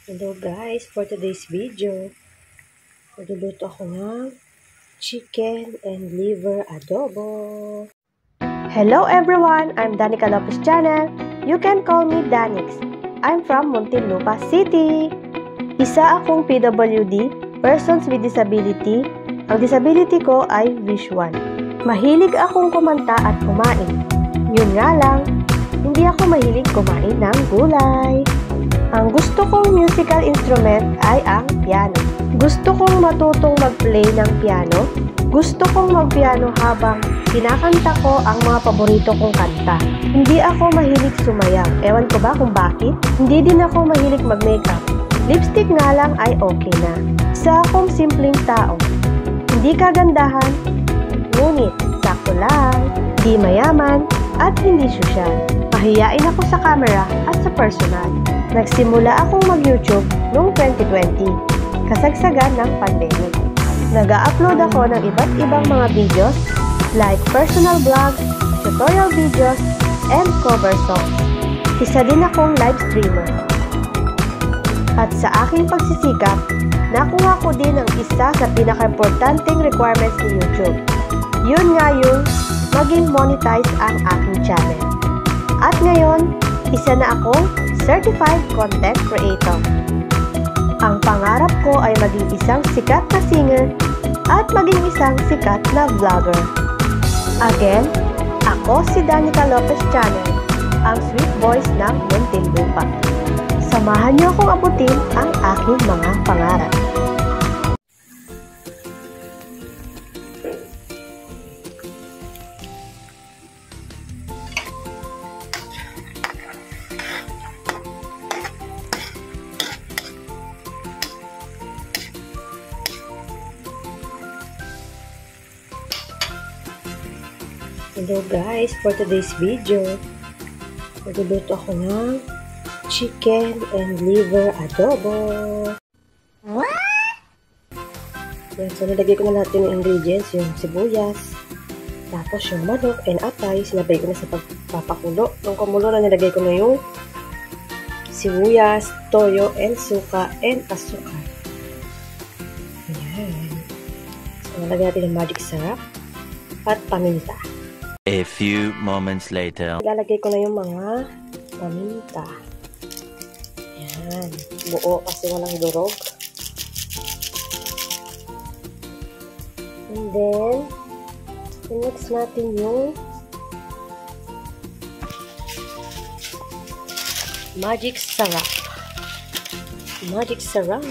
Hello guys, for today's video, magluluto ako ng chicken and liver adobo. Hello everyone, I'm Danica Lopez Channel. You can call me Danix. I'm from Muntinlupa City. Isa akong PWD, persons with disability. Ang disability ko ay visual. Mahilig akong kumanta at kumain. Yun nga lang, hindi ako mahilig kumain ng gulay. Ang gusto kong musical instrument ay ang piano. Gusto kong matutong mag-play ng piano. Gusto kong mag-piano habang kinakanta ko ang mga paborito kong kanta. Hindi ako mahilig sumayaw. Ewan ko ba kung bakit? Hindi din ako mahilig mag-makeup. Lipstick nga lang ay okay na. Isa akong simpleng tao. Hindi kagandahan, ngunit sakto lang. Hindi mayaman at hindi sosyal. Mahiyain ako sa camera at sa personal. Nagsimula akong mag-YouTube noong 2020, kasagsagan ng pandemic. Nag-upload ako ng iba't ibang mga videos like personal vlogs, tutorial videos, and cover songs. Isa din akong live streamer. At sa aking pagsisikap, nakuha ko din ang isa sa pinaka-importanting requirements ni YouTube. Yun nga yung maging monetize ang aking channel. At ngayon, isa na akong Certified Content Creator. Ang pangarap ko ay maging isang sikat na singer at maging isang sikat na vlogger. Again, ako si Danica Lopez Channel, ang sweet voice ng Muntinlupa. Samahan niyo akong abutin ang aking mga pangarap. Hello guys, for today's video, magluluto ako ng chicken and liver adobo. What? Yan, so nilagay ko na lahat yung ingredients, yung sibuyas, tapos yung manok and atay, sinabay ko na sa pagpapakulo. Nung kumulo na, nilagay ko na yung sibuyas, toyo, and suka, and asukal. Ayan. So nilagay natin yung magic syrup at paminta. A few moments later. Ilalagay ko na yung mga paminta. Ayan. Buo kasi walang durog. And then, i-mix natin yung magic syrup. Magic syrup.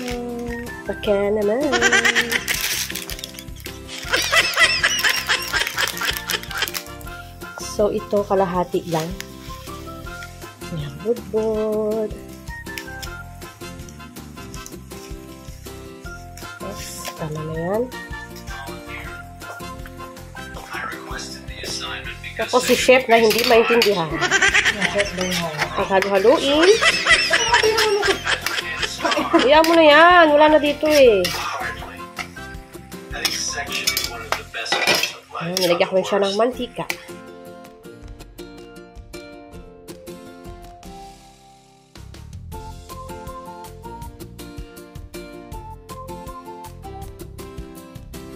Baka naman. So, ito kalahati lang. Ayan, budbud. Yes, tama na yan. Tapos si chef na hindi maintindihan. Paghalu-haluin. Iyan mo na yan. Wala na dito eh. Ayan, nilagyan ko siya ng mantika.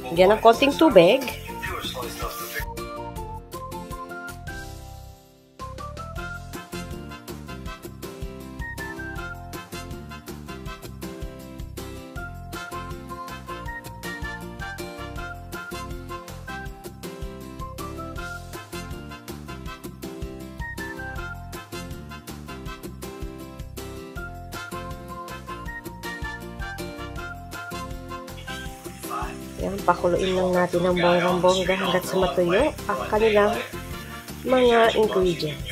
Lagyan ng konting tubig. Yan, pakuluin lang natin ng bonggang-bongga hanggat sa matuyo ang kanilang mga ingredients.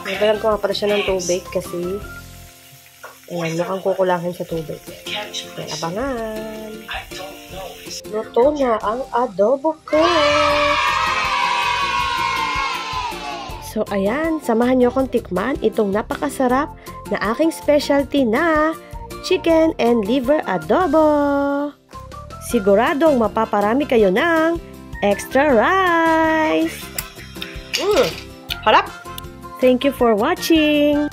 Nagalan ko nga pala siya ng tubig kasi ayan, mukhang kukulangan sa tubig. Yan, abangan. Luto na ang adobo ko. So, ayan, samahan nyo akong tikman itong napakasarap na aking specialty na chicken and liver adobo. Siguradong mapaparami kayo ng extra rice. Harap! Thank you for watching!